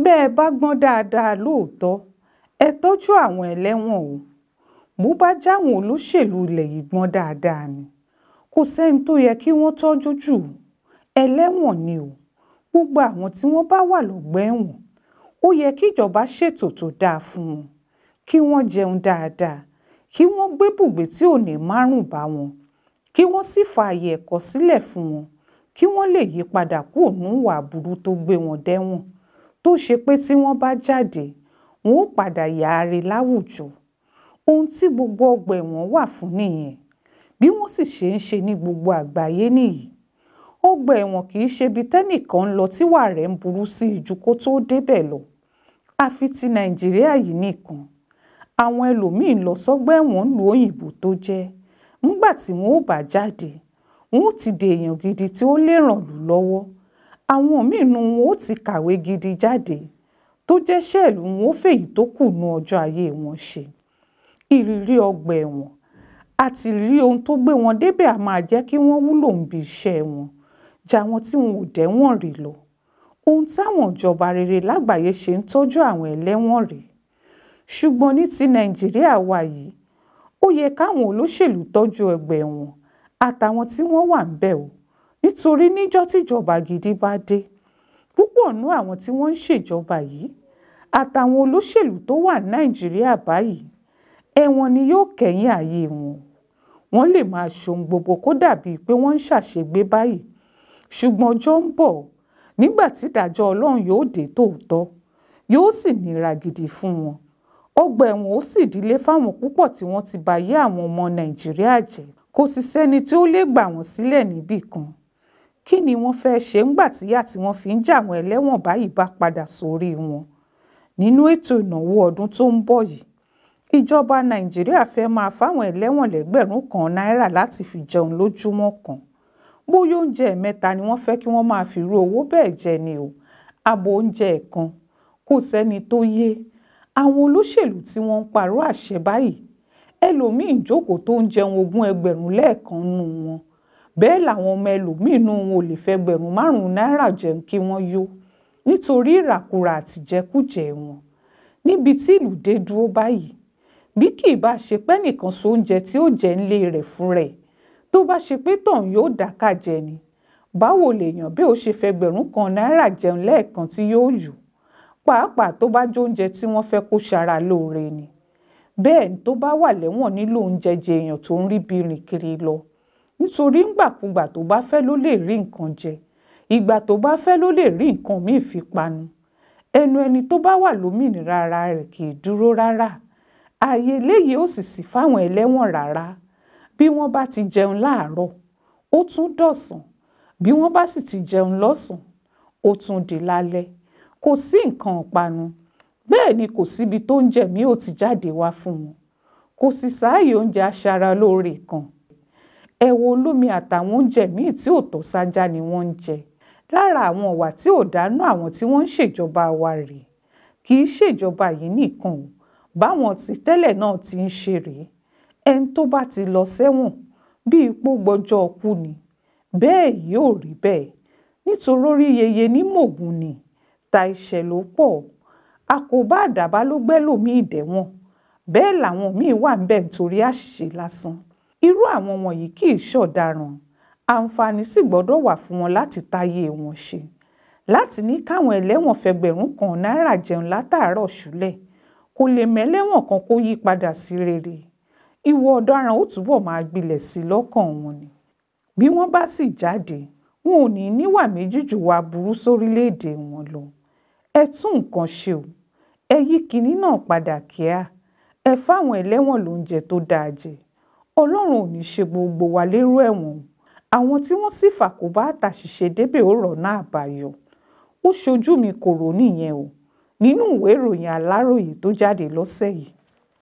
bẹ́ẹ̀ bá gbọ́n dáadáa lóòótọ́ ẹ tọ́jú àwọn ẹlẹ́wọ̀n o. bó bá jáwọn olóṣèlú ilẹ̀ yìí gbọ́n dáadáa ni kò sẹ́ni tó yẹ kí wọ́n tọ́jú jù. ẹlẹ́wọ̀n ni o. gbogbo àwọn tí wọ́n bá wà lọ́gbà ẹ̀wọ̀n ó yẹ kí ìjọba ṣètò tó dáa fún wọn, kí wọ́n jẹun dáadáa, kí wọ́n gbé bùgbé tí ò ní márùn bá wọn, kí wọ́n sì fààyè ẹ̀kọ́ sílẹ̀ fún wọn, kí wọ́n lè yí padà kúrò nínú ìwà aburú tó gbé wọn dẹ́wọ̀n, tó ṣe pé tí wọ́n bá jáde wọn ó padà yáre láwùjọ. ohun tí gbogbo ọgbà ẹ̀wọ̀n wà fún nìyẹn, bí wọ́n sì ṣe ń ṣe ní gbogbo àgbáyé nìyí. ọgbà ẹ̀wọ̀n kì í ṣe ibi tẹ́nìkan ń lọ tíwà rẹ̀ ń burú sí ju kó tó débẹ̀ lọ. àfi ti Nàìjíríà yìí nìkan. àwọn ẹlòmíín lọ sọ́gbà ẹ̀wọ̀n ń lu òyìnbó tó jẹ́ nígbà tí wọn ò bá jáde wọn ó ti dèèyàn gidi tí ó lè ràn lù lọ́wọ́. àwọn míì nínú wọn ó ti kàwé gidi jáde tó jẹ́ ṣẹ́ẹ̀lù wọn ó fèyí tó kù nú ọjọ́ ayé wọn ṣe. ìrírí ọgbà ẹ̀wọ̀n àti ìrírí ohun tó gbé wọn débẹ̀ á máa jẹ́ kí wọ́n wúlò níbi iṣẹ́ wọn jà wọn tí wọn ò dẹ́wọ̀n rí lọ. ohun táwọn ìjọba rere lágbàáyé ṣe ń tọ́jú àwọn ẹlẹ́wọ̀n rèé. ṣùgbọ́n ní ti Nàìjíríà wa yìí ó yẹ káwọn olóṣèlú tọ́jú ọgbà ẹ̀wọ̀n àtàwọn tí wọ́n wà ń bẹ̀ o, nítorí níjọ́ tíjọba gidi bá dé púpọ̀ nú àwọn tí wọ́n ń ṣèjọba yìí àtàwọn olóṣèlú tó wà ní Nàìjíríà báyìí ẹ̀wọ̀n ni yóò kẹ́yìn ayé wọn. wọ́n lè máa ṣohun gbogbo kó dàbíi pé wọ́n ń ṣàṣegbé báyìí, ṣùgbọ́n ọjọ́ ń bọ̀ nígbà tí ìdájọ́ Ọlọ́run yóò dé tòótọ́ yóò sì nira gidi fún wọn. ọgbà ẹ̀wọ̀n ó sì dílé fáwọn púpọ̀ tí wọ́n ti bayé àwọn ọmọ Nàìjíríà jẹ́. kò sì sẹ́ni tí ó lè gbà wọ́n sílẹ̀ níbì kan. kí ni wọ́n fẹ́ ṣe ńgbà tíyà tí wọ́n fi ń jà àwọn ẹlẹ́wọ̀n báyìí bá padà sórí wọn? nínú ètò ìnáwó ọdún tó ń bọ̀ yìí ìjọba Nàìjíríà fẹ́ máa fáwọn ẹlẹ́wọ̀n l1,000 láti fi jẹun lójúmọ́ kan. bóyá oúnjẹ mẹ́ta ni wọ́n fẹ́ kí wọ́n máa fi rú owó bẹ́ẹ̀ jẹ ni o, àbò oúnjẹ ẹ̀kan kò sẹ́ni tó yé. àwọn olóṣèlú tí wọ́n ń parọ́ àṣẹ báyìí ẹlòmíín jókòó tó ń jẹun 20,000 lẹ́ẹ̀kan nù wọn. bẹ́ẹ̀ làwọn ọmọ ẹlòmíín nù wọn ò lè fẹ́ $5 jẹun kí wọ́n yó nítorí ìràkúrà àtìjẹkújẹ wọn. níbi tí ìlú dé dúró báyìí bí kì í bá ṣe pé nìkan so oúnjẹ tí ó jẹ ńlé rẹ̀ fún rẹ̀ tó bá ṣe pé tọ̀hún yóò dákà jẹ ni báwo lèèyàn bí ó ṣe fẹ́ $1 jẹun lẹ́ẹ̀kan tí yóò yó, pàápàá tó bá jẹ oúnjẹ tí wọ́n fẹ́ kó ṣara lóore ni. bẹ́ẹ̀ ni tó bá wà lẹ́wọ̀n nílò oúnjẹ jẹ èèyàn tó ń rí bí rìn kiri lọ, nítorí ńgbàkúgbà tó bá fẹ́ ló lè rí nǹkan jẹ, ìgbà tó bá fẹ́ ló lè rí nǹkan míì fi panu. ẹnu ẹni tó bá wà lómìnira ara rẹ̀ kì í dúró rárá. ààyè eléyìí ò sì sí fáwọn ẹlẹ́wọ̀n rárá. bí wọ́n bá ti jẹun láàárọ̀ ó tún dọ̀sán, bí wọ́n bá sì ti jẹun lọ́sàn-án ó tún di lálẹ́. kò sí nǹkan ọ̀panu, bẹ́ẹ̀ ni kò síbi tó ń jẹ mí ò ti jáde wá fún wọn. kò sì sáàyè oúnjẹ aṣaralóore kan. ẹ wo olómi àtàwọn oúnjẹ míì tí ò tọ́ sájá ni wọ́n ń jẹ. lára àwọn ìwà tí ò dánú àwọn tí wọ́n ń ṣèjọba wa rèé. kì í ṣèjọba yìí nìkan o, báwọn tí tẹ́lẹ̀ náà ti ń ṣe rèé. ẹni tó bá ti lọ sẹ́wọ̀n bí ipò gbọ́jọ́ ọkú ni. bẹ́ẹ̀ yóò rí bẹ́ẹ̀ nítorí orí yeye ní mògùn ni ta iṣẹ́ ló pọ̀. àkóbá àdàbá ló gbẹ́lòmíì dẹ̀wọ̀n. bẹ́ẹ̀ làwọn míì wà ń bẹ̀ nítorí àṣìṣe lásán. irú àwọn wọ̀nyí kì í ṣọ̀daràn. àǹfààní sì gbọ́dọ̀ wà fún wọn láti táyé wọn ṣe. láti ní káwọn ẹlẹ́wọ̀n $1,000 jẹun látàárọ̀ ṣúlẹ̀ kò lè mẹ́lẹ́wọ̀n kan kó yí padà sí rere. ìwà ọ̀daràn ó túbọ̀ máa gbilẹ̀ sí lọ́kàn wọn ni. bí wọ́n bá sì jáde wọn ò ní níwà méjì jù wá burú sórílẹ̀-èdè wọn lọ. ẹ tún nǹkan ṣe o, ẹ yí kinní náà padà kíá. ẹ fáwọn ẹlẹ́wọ̀n lóúnjẹ tó dáa jẹ. Ọlọ́run ò ní ṣe gbogbo wa lérò ẹ̀wọ̀n. àwọn tí wọ́n sì fàkóbá àtàṣìṣe débẹ̀ ó rọ̀nà àbáyọ. ó ṣojú mi kò rò nìyẹn o nínú ìwé ìròyìn Aláròyé tó jáde lọ́sẹ̀ yìí.